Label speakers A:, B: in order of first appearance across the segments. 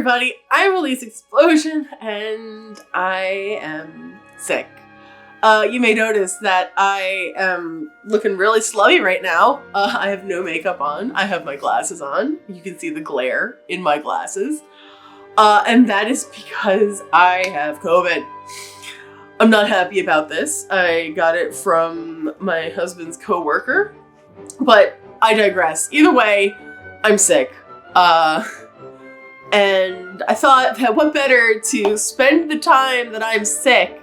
A: everybody, I'm Elyse Explosion, and I am sick. You may notice that I am looking really slubby right now. I have no makeup on. I have my glasses on. You can see the glare in my glasses. And that is because I have COVID. I'm not happy about this. I got it from my husband's coworker, but I digress. Either way, I'm sick. And I thought that what better to spend the time that I'm sick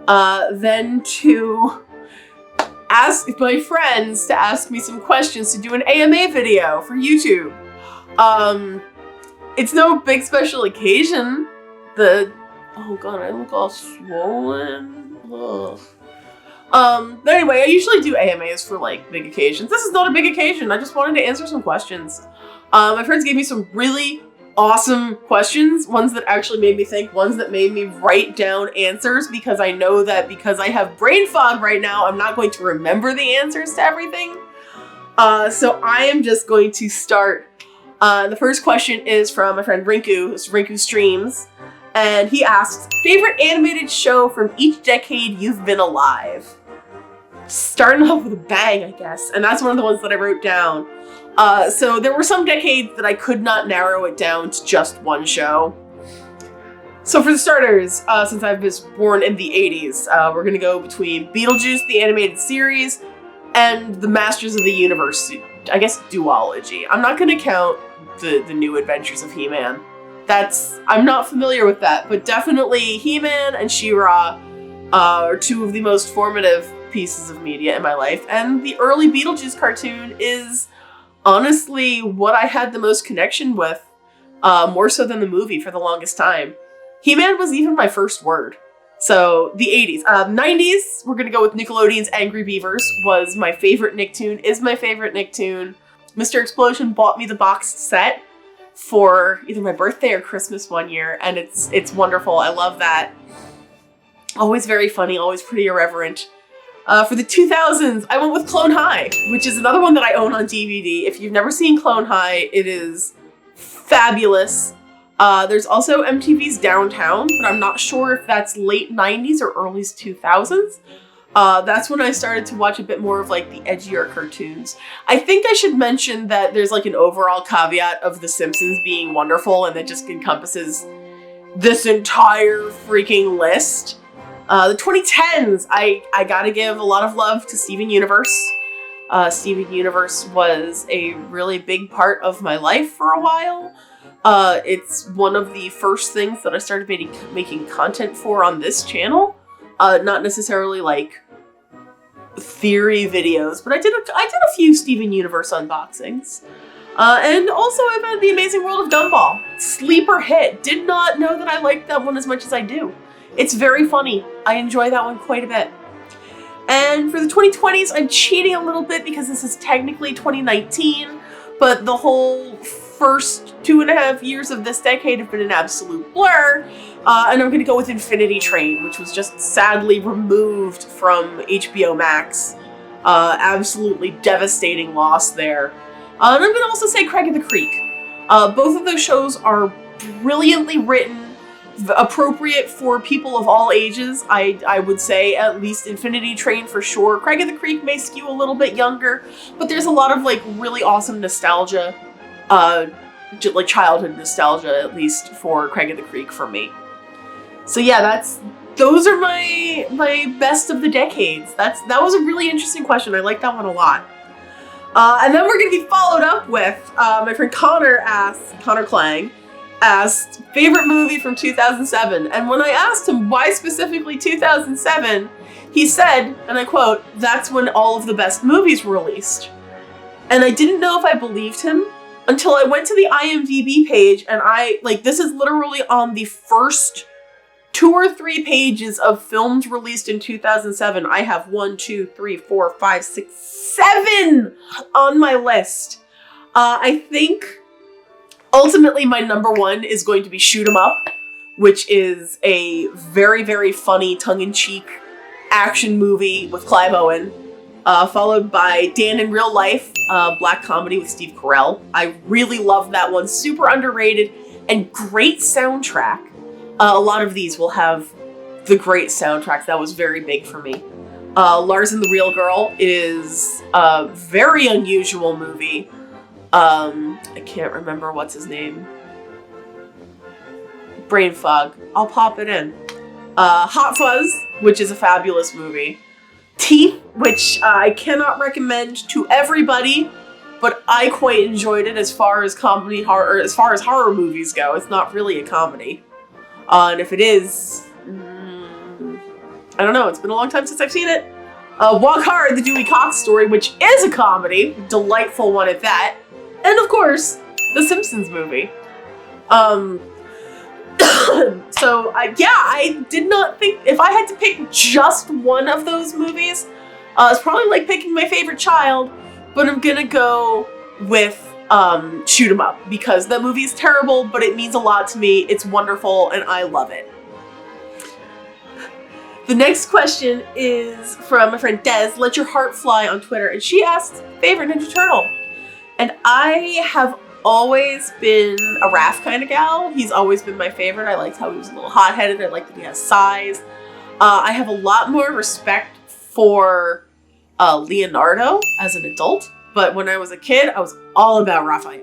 A: than to ask my friends to ask me some questions to do an AMA video for YouTube. It's no big special occasion. Oh god, I look all swollen. Ugh. But anyway, I usually do AMAs for like big occasions. This is not a big occasion. I just wanted to answer some questions. My friends gave me some really awesome questions, ones that actually made me think, ones that made me write down answers, because I know that because I have brain fog right now, I'm not going to remember the answers to everything. So I am just going to start. The first question is from my friend Rinku. It's Rinku Streams. And he asks, favorite animated show from each decade you've been alive? Starting off with a bang, I guess. And that's one of the ones that I wrote down. So there were some decades that I could not narrow it down to just one show. So for the starters, since I was born in the 80s, we're going to go between Beetlejuice, the animated series, and the Masters of the Universe, I guess, duology. I'm not going to count the New Adventures of He-Man. I'm not familiar with that, but definitely He-Man and She-Ra are two of the most formative pieces of media in my life, and the early Beetlejuice cartoon is honestly what I had the most connection with, more so than the movie for the longest time. He-Man was even my first word. So the 80s. 90s, we're gonna go with Nickelodeon's Angry Beavers, was my favorite Nicktoon, is my favorite Nicktoon. Mr. Explosion bought me the boxed set for either my birthday or Christmas one year, and it's wonderful. I love that. Always very funny, always pretty irreverent. For the 2000s, I went with Clone High, which is another one that I own on DVD. If you've never seen Clone High, it is fabulous. There's also MTV's Downtown, but I'm not sure if that's late 90s or early 2000s. That's when I started to watch a bit more of like the edgier cartoons. I think I should mention that there's like an overall caveat of The Simpsons being wonderful, and that just encompasses this entire freaking list. The 2010s, I gotta give a lot of love to Steven Universe. Steven Universe was a really big part of my life for a while. It's one of the first things that I started making content for on this channel. Not necessarily like theory videos, but I did a few Steven Universe unboxings. And also I've had The Amazing World of Gumball. Sleeper hit. Did not know that I liked that one as much as I do. It's very funny. I enjoy that one quite a bit. And for the 2020s, I'm cheating a little bit because this is technically 2019, but the whole first 2.5 years of this decade have been an absolute blur. And I'm going to go with Infinity Train, which was just sadly removed from HBO Max. Absolutely devastating loss there. And I'm going to also say Craig of the Creek. Both of those shows are brilliantly written, appropriate for people of all ages. I would say at least Infinity Train for sure. Craig of the Creek may skew a little bit younger, but there's a lot of like really awesome nostalgia, like childhood nostalgia, at least for Craig of the Creek for me. So yeah, those are my best of the decades. That was a really interesting question. I like that one a lot. And then we're gonna be followed up with my friend Connor Klang asked favorite movie from 2007, and when I asked him why specifically 2007, he said, and I quote, "That's when all of the best movies were released." And I didn't know if I believed him until I went to the IMDb page, and this is literally on the first 2 or 3 pages of films released in 2007. I have 1, 2, 3, 4, 5, 6, 7 on my list. I think ultimately my number 1 is going to be Shoot 'Em Up, which is a very, very funny tongue-in-cheek action movie with Clive Owen, followed by Dan in Real Life, black comedy with Steve Carell. I really love that one. Super underrated. and great soundtrack. A lot of these will have the great soundtracks. That was very big for me. Lars and the Real Girl is a very unusual movie. I can't remember what's his name. Brain fog. I'll pop it in. Hot Fuzz, which is a fabulous movie. Teeth, which I cannot recommend to everybody, but I quite enjoyed it as far as horror, as far as horror movies go. It's not really a comedy. And if it is, I don't know. It's been a long time since I've seen it. Walk Hard, the Dewey Cox story, which is a comedy. Delightful one at that. And of course, the Simpsons movie. So, I did not think, if I had to pick just one of those movies, it's probably like picking my favorite child, but I'm gonna go with Shoot 'em Up, because that movie is terrible, but it means a lot to me. It's wonderful, and I love it. The next question is from my friend Des, Let Your Heart Fly on Twitter, and she asked, favorite Ninja Turtle? And I have always been a Raph kind of gal. He's always been my favorite. I liked how he was a little hot-headed. I liked that he has size. I have a lot more respect for Leonardo as an adult, but when I was a kid, I was all about Raphael.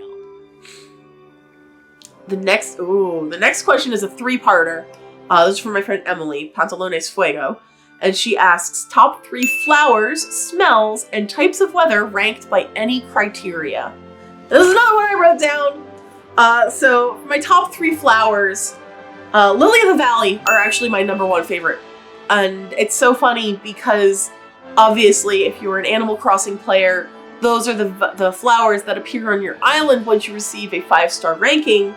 A: The next question is a three-parter. This is from my friend Emily, Pantalones Fuego, and she asks, top 3 flowers, smells, and types of weather ranked by any criteria. This is not what I wrote down. So my top 3 flowers, Lily of the Valley are actually my #1 favorite. And it's so funny because obviously if you're an Animal Crossing player, those are the flowers that appear on your island once you receive a 5-star ranking.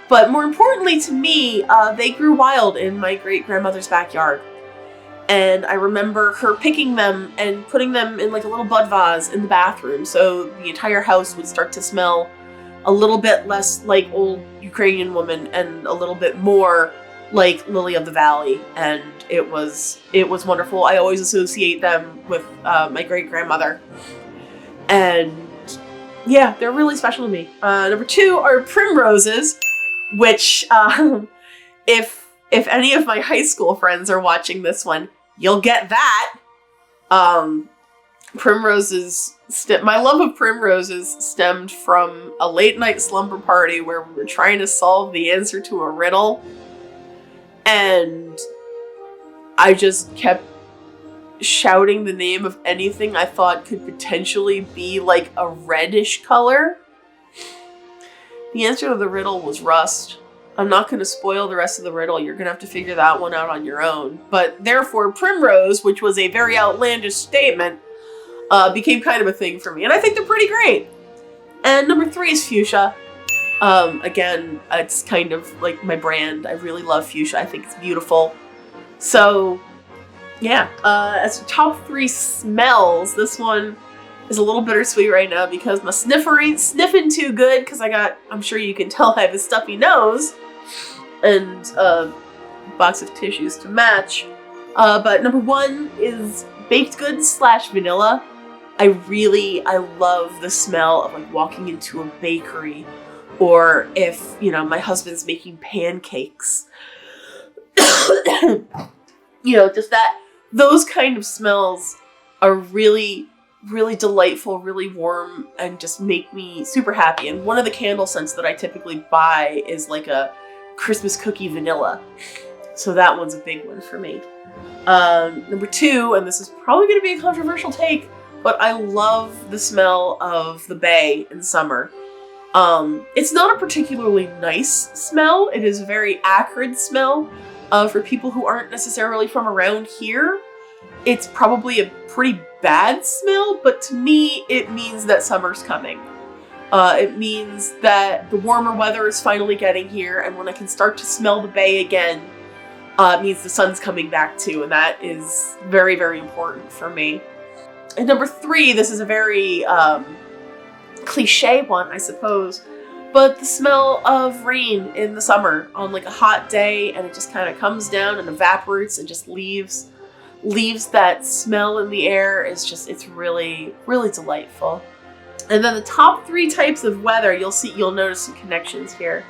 A: But more importantly to me, they grew wild in my great-grandmother's backyard. And I remember her picking them and putting them in like a little bud vase in the bathroom, so the entire house would start to smell a little bit less like old Ukrainian woman and a little bit more like Lily of the Valley. And it was wonderful. I always associate them with my great-grandmother. And yeah, they're really special to me. Number 2 are primroses, which if any of my high school friends are watching this one, you'll get that. Primroses, my love of primroses stemmed from a late night slumber party where we were trying to solve the answer to a riddle. And I just kept shouting the name of anything I thought could potentially be like a reddish color. The answer to the riddle was rust. I'm not going to spoil the rest of the riddle. You're going to have to figure that one out on your own. But therefore, primrose, which was a very outlandish statement, became kind of a thing for me. And I think they're pretty great. And number 3 is fuchsia. Again, it's kind of like my brand. I really love fuchsia. I think it's beautiful. So, yeah. As for top 3 smells, this one is a little bittersweet right now because my sniffer ain't sniffing too good because I'm sure you can tell I have a stuffy nose and a box of tissues to match. But number 1 is baked goods / vanilla. I love the smell of like walking into a bakery, or if, my husband's making pancakes. Just those kind of smells are really, really delightful, really warm, and just make me super happy. And one of the candle scents that I typically buy is like a Christmas cookie vanilla. So that one's a big one for me. Number 2, and this is probably going to be a controversial take, but I love the smell of the bay in summer. It's not a particularly nice smell. It is a very acrid smell. For people who aren't necessarily from around here, it's probably a pretty bad smell, but to me, it means that summer's coming. It means that the warmer weather is finally getting here, and when I can start to smell the bay again, it means the sun's coming back too, and that is very, very important for me. And number 3, this is a very cliche one, I suppose, but the smell of rain in the summer on like a hot day, and it just kind of comes down and evaporates and just leaves that smell in the air. It's really, really delightful. And then the top 3 types of weather, you'll notice some connections here.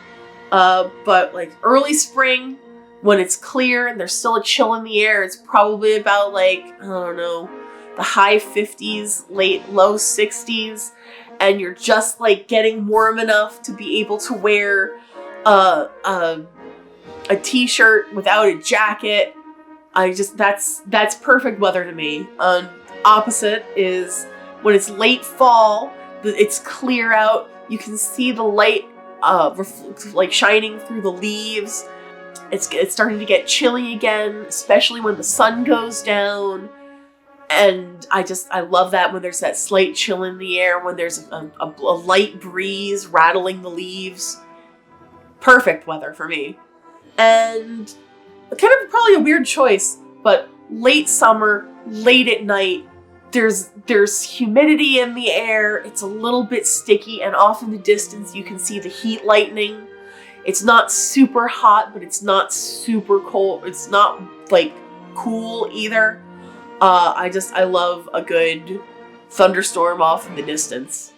A: But like early spring, when it's clear and there's still a chill in the air, it's probably about like, I don't know, the high 50s, low 60s, and you're just like getting warm enough to be able to wear a t-shirt without a jacket. That's perfect weather to me. Opposite is when it's late fall, it's clear out, you can see the light like shining through the leaves. It's starting to get chilly again, especially when the sun goes down. And I love that when there's that slight chill in the air, when there's a light breeze rattling the leaves. Perfect weather for me. And kind of probably a weird choice, but late summer, late at night, there's humidity in the air, it's a little bit sticky, and off in the distance you can see the heat lightning. It's not super hot, but it's not super cold. It's not like cool either. I love a good thunderstorm off in the distance.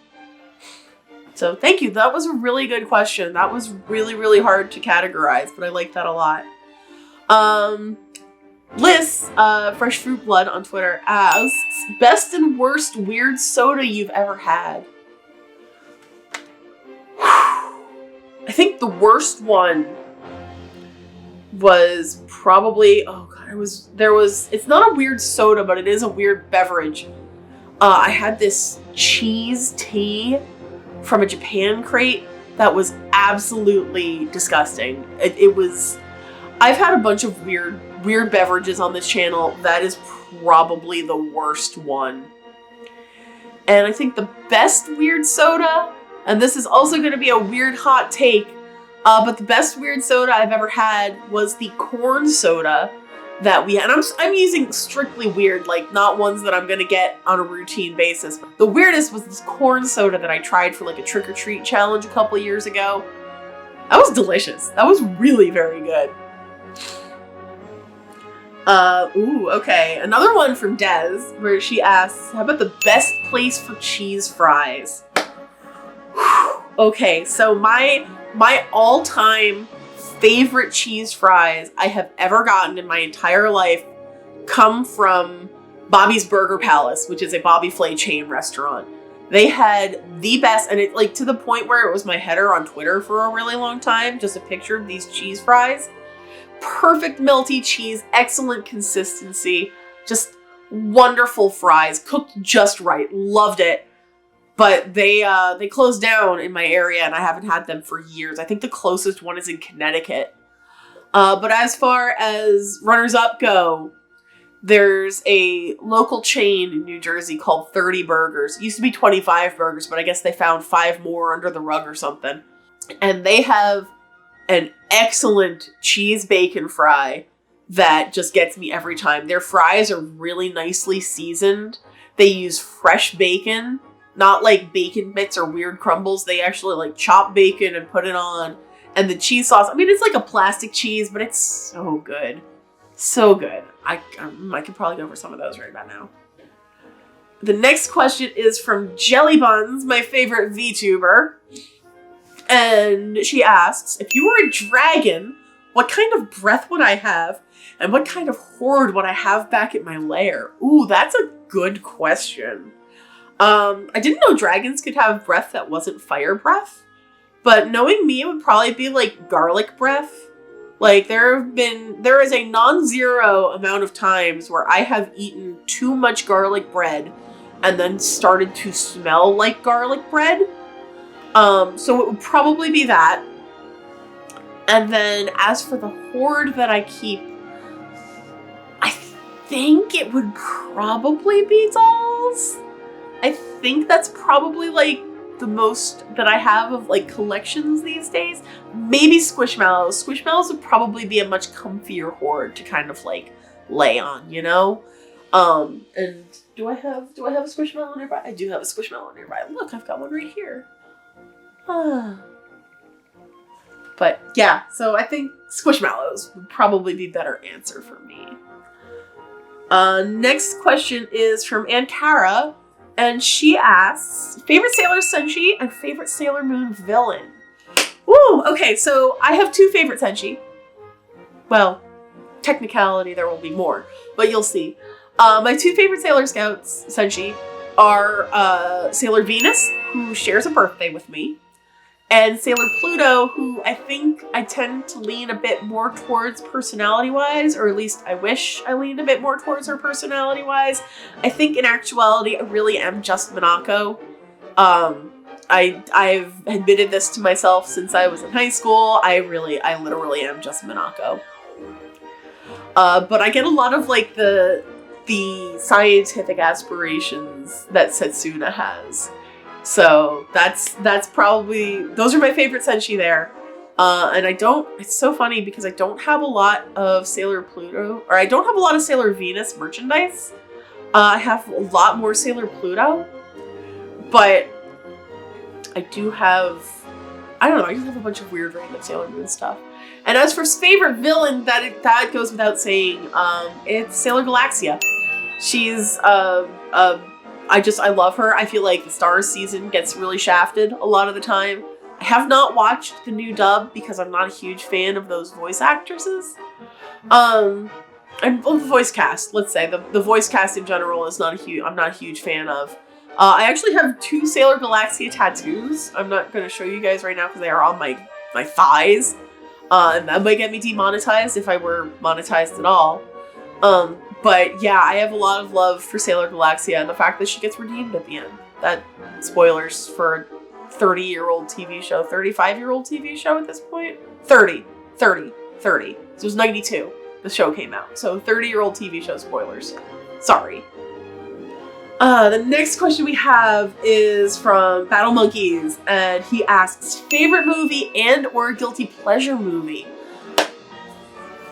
A: So thank you. That was a really good question. That was really, really hard to categorize, but I like that a lot. Liz, Fresh Fruit Blood on Twitter asks, best and worst weird soda you've ever had? I think the worst one was probably, it's not a weird soda, but it is a weird beverage. I had this cheese tea from a Japan crate that was absolutely disgusting. I've had a bunch of weird beverages on this channel. That is probably the worst one. And I think the best weird soda, and this is also going to be a weird hot take, but the best weird soda I've ever had was the corn soda that we had. And I'm using strictly weird, like not ones that I'm going to get on a routine basis. The weirdest was this corn soda that I tried for like a trick-or-treat challenge a couple years ago. That was delicious. That was really very good. Okay. Another one from Des, where she asks, how about the best place for cheese fries? Okay, so my all-time favorite cheese fries I have ever gotten in my entire life come from Bobby's Burger Palace, which is a Bobby Flay chain restaurant. They had the best, and it like to the point where it was my header on Twitter for a really long time, just a picture of these cheese fries. Perfect melty cheese, excellent consistency, just wonderful fries, cooked just right. Loved it. But they closed down in my area, and I haven't had them for years. I think the closest one is in Connecticut. But as far as runners-up go, there's a local chain in New Jersey called 30 Burgers. It used to be 25 Burgers, but I guess they found 5 more under the rug or something. And they have an excellent cheese bacon fry that just gets me every time. Their fries are really nicely seasoned. They use fresh bacon, not like bacon bits or weird crumbles. They actually like chop bacon and put it on. And the cheese sauce, I mean, it's like a plastic cheese, but it's so good. So good. I could probably go for some of those right about now. The next question is from Jelly Buns, my favorite VTuber. And she asks, if you were a dragon, what kind of breath would I have? And what kind of horde would I have back at my lair? Ooh, that's a good question. I didn't know dragons could have breath that wasn't fire breath. But knowing me, it would probably be like garlic breath. Like there is a non-zero amount of times where I have eaten too much garlic bread and then started to smell like garlic bread. So it would probably be that. And then as for the horde that I keep, I think it would probably be dolls. I think that's probably like the most that I have of like collections these days. Maybe Squishmallows. Squishmallows would probably be a much comfier horde to kind of like lay on, you know? And do I have a Squishmallow nearby? I do have a Squishmallow nearby. Look, I've got one right here. But yeah, so I think Squishmallows would probably be a better answer for me. Next question is from Ankara, and she asks, favorite Sailor Senshi and favorite Sailor Moon villain? Ooh, Okay, so I have two favorite senshi. Well, technicality, there will be more, but you'll see. My two favorite Sailor Scouts senshi are Sailor Venus, who shares a birthday with me, and Sailor Pluto, who I think I tend to lean a bit more towards personality-wise, or at least I wish I leaned a bit more towards her personality-wise. I think in actuality, I really am just Minako. I've admitted this to myself since I was in high school. I literally am just Minako. But I get a lot of like the scientific aspirations that Setsuna has. So that's probably, those are my favorite senshi there. And it's so funny because I don't have a lot of Sailor Pluto, or I don't have a lot of Sailor Venus merchandise. I have a lot more Sailor Pluto, but I do have, I don't know, I just have a bunch of weird random Sailor Moon stuff. And as for favorite villain, that goes without saying, it's Sailor Galaxia. She's, I love her. I feel like the Stars season gets really shafted a lot of the time. I have not watched the new dub because I'm not a huge fan of those voice actresses. And the voice cast, let's say. The voice cast in general is I'm not a huge fan of. I actually have two Sailor Galaxia tattoos. I'm not going to show you guys right now because they are on my thighs. And that might get me demonetized if I were monetized at all. But yeah, I have a lot of love for Sailor Galaxia and the fact that she gets redeemed at the end. That, spoilers for a 30-year-old TV show, 35-year-old TV show at this point? 30. So it was 92, the show came out. So 30-year-old TV show spoilers. Sorry. The next question we have is from Battle Monkeys, and he asks, favorite movie and or guilty pleasure movie?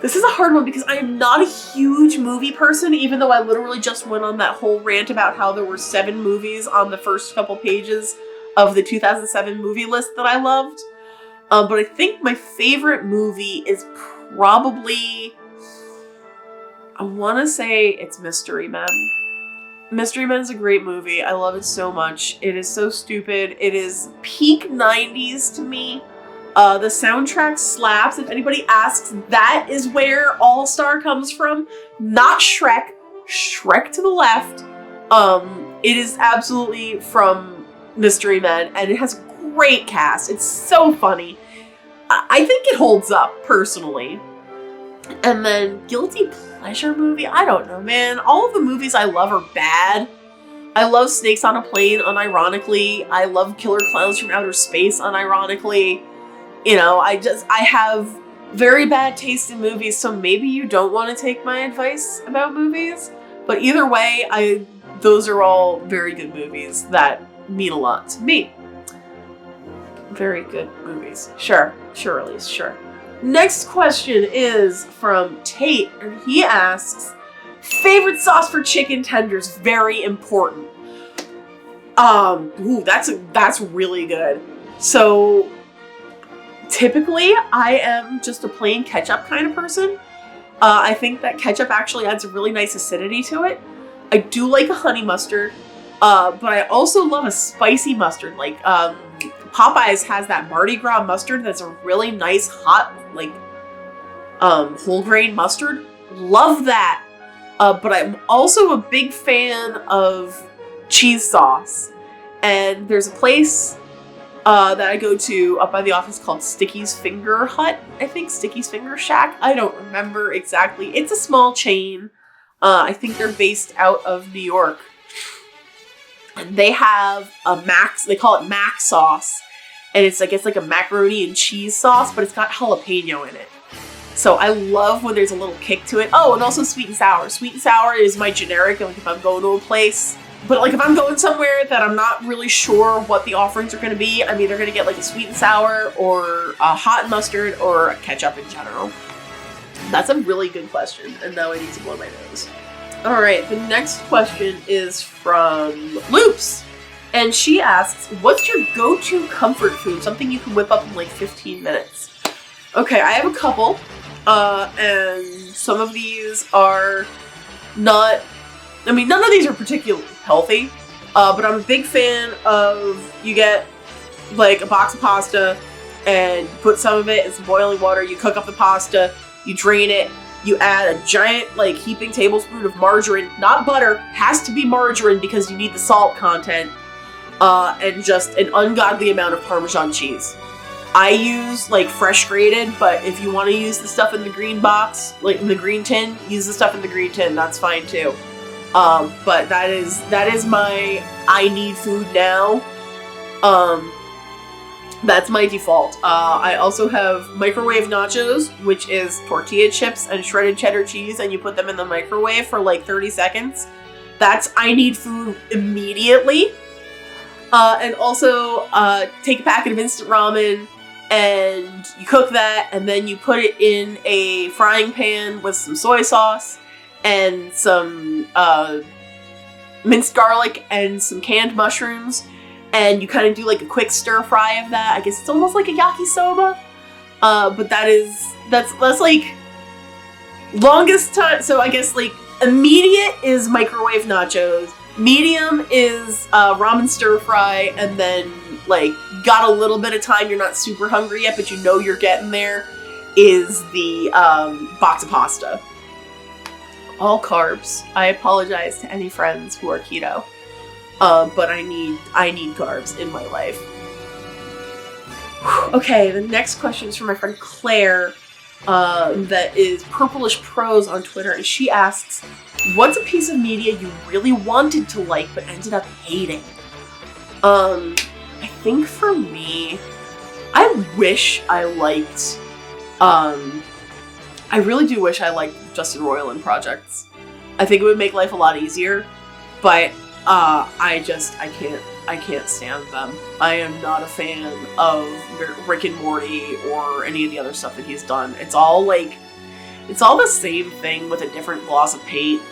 A: This is a hard one because I am not a huge movie person, even though I literally just went on that whole rant about how there were 7 movies on the first couple pages of the 2007 movie list that I loved. But I think my favorite movie is probably, I want to say it's Mystery Men. Mystery Men is a great movie. I love it so much. It is so stupid. It is peak 90s to me. The soundtrack slaps. If anybody asks, that is where All Star comes from. Not Shrek. Shrek to the left. It is absolutely from Mystery Men, and it has a great cast. It's so funny. I think it holds up, personally. And then guilty pleasure movie? I don't know, man. All of the movies I love are bad. I love Snakes on a Plane, unironically. I love Killer Clowns from Outer Space, unironically. You know, I have very bad taste in movies, so maybe you don't want to take my advice about movies. But either way, those are all very good movies that mean a lot to me. Very good movies. Sure, Elyse, sure. Next question is from Tate, and he asks, favorite sauce for chicken tenders, very important. That's really good. So, typically, I am just a plain ketchup kind of person. I think that ketchup actually adds a really nice acidity to it. I do like a honey mustard, but I also love a spicy mustard. Like, Popeyes has that Mardi Gras mustard that's a really nice, hot, like, whole grain mustard. Love that. But I'm also a big fan of cheese sauce. And there's a place that I go to up by the office called Sticky's Finger Hut. I think Sticky's Finger Shack. I don't remember exactly. It's a small chain. I think they're based out of New York. And they have they call it Mac sauce. And it's like a macaroni and cheese sauce, but it's got jalapeno in it. So I love when there's a little kick to it. Oh, and also sweet and sour. Sweet and sour is my generic, like if I'm going to a place. But like if I'm going somewhere that I'm not really sure what the offerings are going to be, I'm either going to get like a sweet and sour or a hot mustard or a ketchup in general. That's a really good question, and now I need to blow my nose. All right, the next question is from Loops. And she asks, what's your go-to comfort food? Something you can whip up in like 15 minutes. Okay, I have a couple. And some of these are not, I mean, none of these are particularly healthy. But I'm a big fan of, you get like a box of pasta, and put some of it in some boiling water. You cook up the pasta, you drain it, you add a giant, like, heaping tablespoon of margarine, not butter, has to be margarine because you need the salt content, and just an ungodly amount of Parmesan cheese. I use, like, fresh grated, but if you want to use the stuff in the green box, like in the green tin, use the stuff in the green tin, that's fine too. But that is my I need food now. That's my default. I also have microwave nachos, which is tortilla chips and shredded cheddar cheese, and you put them in the microwave for like 30 seconds. That's I need food immediately. And also, take a packet of instant ramen, and you cook that, and then you put it in a frying pan with some soy sauce and some minced garlic and some canned mushrooms, and you kind of do like a quick stir fry of that. I guess it's almost like a yakisoba, but that's like longest time. So I guess like immediate is microwave nachos, medium is ramen stir fry, and then like got a little bit of time, you're not super hungry yet, but you know you're getting there, is the box of pasta. All carbs. I apologize to any friends who are keto. But I need carbs in my life. Okay, the next question is from my friend Claire, that is Purplish Prose on Twitter, and she asks, what's a piece of media you really wanted to like but ended up hating? I think for me, I wish I liked, I really do wish I liked Justin Roiland projects. I think it would make life a lot easier, but I can't stand them. I am not a fan of Rick and Morty or any of the other stuff that he's done. It's all the same thing with a different gloss of paint.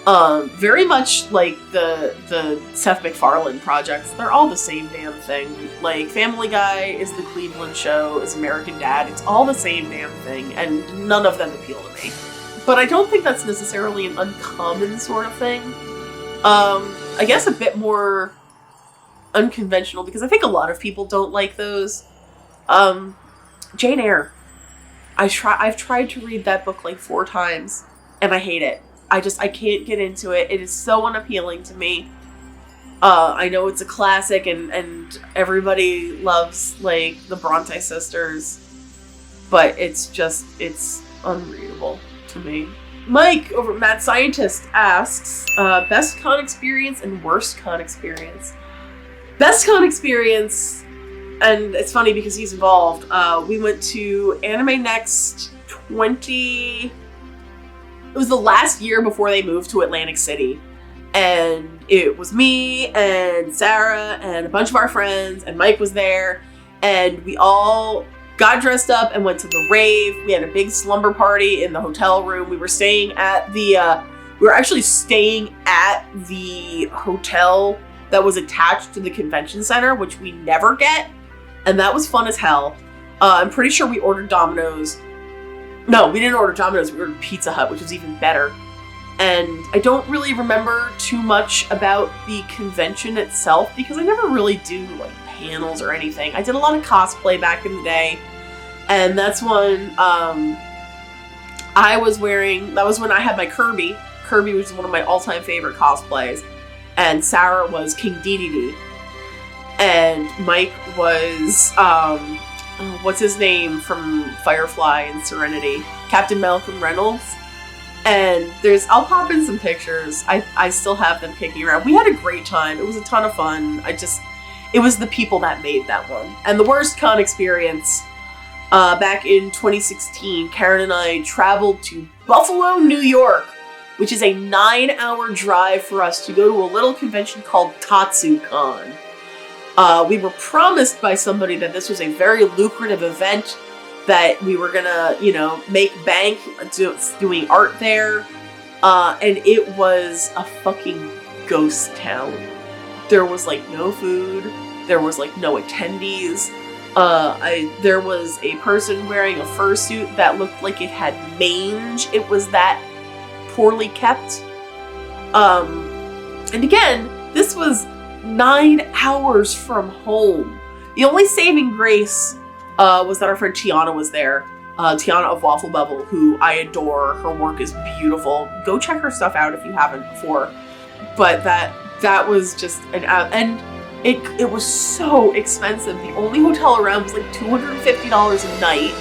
A: Very much like the Seth MacFarlane projects. They're all the same damn thing. Like, Family Guy is the Cleveland Show, is American Dad. It's all the same damn thing, and none of them appeal to me. But I don't think that's necessarily an uncommon sort of thing. I guess a bit more unconventional, because I think a lot of people don't like those. Jane Eyre. I've tried to read that book like 4 times, and I hate it. I can't get into it. It is so unappealing to me. I know it's a classic, and everybody loves, like, the Bronte sisters, but it's unreadable to me. Mike over at Mad Scientist asks, best con experience and worst con experience. Best con experience, and it's funny because he's involved, we went to Anime Next it was the last year before they moved to Atlantic City, and it was me and Sarah and a bunch of our friends, and Mike was there, and we all got dressed up and went to the rave. We had a big slumber party in the hotel room. We were staying at we were actually staying at the hotel that was attached to the convention center, which we never get, and that was fun as hell. I'm pretty sure we ordered Domino's. No, we didn't order Domino's, we ordered Pizza Hut, which was even better. And I don't really remember too much about the convention itself, because I never really do, like, panels or anything. I did a lot of cosplay back in the day, and that's when, that was when I had my Kirby. Kirby was one of my all-time favorite cosplays, and Sarah was King Dedede. And Mike was, what's his name from Firefly and Serenity? Captain Malcolm Reynolds. And I'll pop in some pictures. I still have them kicking around. We had a great time. It was a ton of fun. It was the people that made that one. And the worst con experience, back in 2016, Karen and I traveled to Buffalo, New York, which is a 9-hour drive for us to go to a little convention called TatsuCon. We were promised by somebody that this was a very lucrative event, that we were gonna, make bank doing art there, and it was a fucking ghost town. There was, like, no food, there was, like, no attendees, there was a person wearing a fursuit that looked like it had mange. It was that poorly kept. And again, this was 9 hours from home. The only saving grace was that our friend Tiana was there. Tiana of Waffle Bubble, who I adore. Her work is beautiful. Go check her stuff out if you haven't before. But that was just and it was so expensive. The only hotel around was like $250 a night.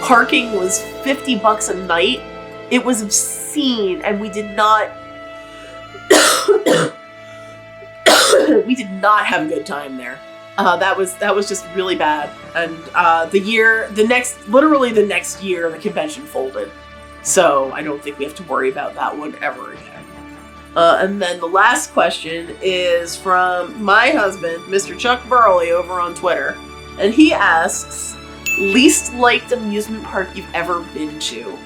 A: Parking was $50 a night. It was obscene, and we did not we did not have a good time there. That was just really bad. And literally the next year, the convention folded. So I don't think we have to worry about that one ever again. And then the last question is from my husband, Mr. Chuck Burley, over on Twitter. And he asks, least liked amusement park you've ever been to?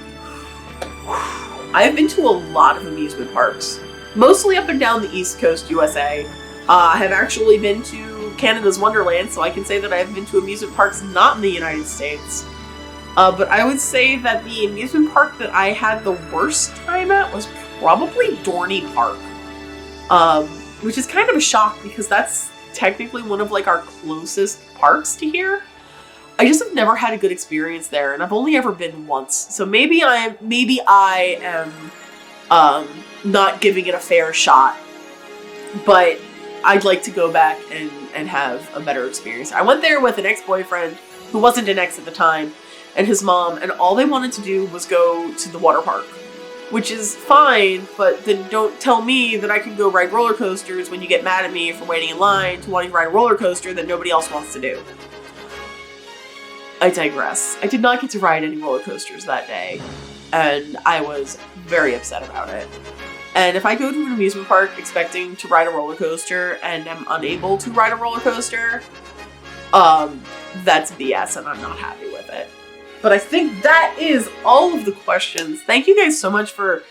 A: I've been to a lot of amusement parks. Mostly up and down the East Coast, USA. I have actually been to Canada's Wonderland, so I can say that I've been to amusement parks not in the United States. But I would say that the amusement park that I had the worst time at was probably Dorney Park. Which is kind of a shock because that's technically one of like our closest parks to here. I just have never had a good experience there, and I've only ever been once. So maybe I am not giving it a fair shot. But I'd like to go back and have a better experience. I went there with an ex-boyfriend who wasn't an ex at the time, and his mom, and all they wanted to do was go to the water park, which is fine, but then don't tell me that I can go ride roller coasters when you get mad at me for waiting in line to wanting to ride a roller coaster that nobody else wants to do. I digress. I did not get to ride any roller coasters that day, and I was very upset about it. And if I go to an amusement park expecting to ride a roller coaster and am unable to ride a roller coaster, that's BS and I'm not happy with it. But I think that is all of the questions. Thank you guys so much for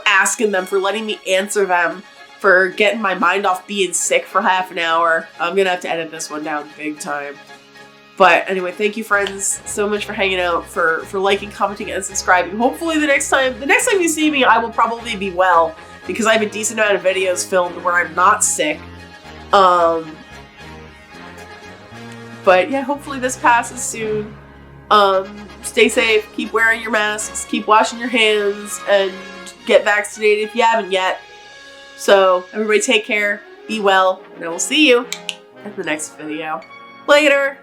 A: asking them, for letting me answer them, for getting my mind off being sick for half an hour. I'm gonna have to edit this one down big time. But anyway, thank you friends so much for hanging out, for liking, commenting, and subscribing. Hopefully the next time you see me, I will probably be well, because I have a decent amount of videos filmed where I'm not sick. But yeah, hopefully this passes soon. Stay safe, keep wearing your masks, keep washing your hands, and get vaccinated if you haven't yet. So everybody take care, be well, and I will see you at the next video. Later!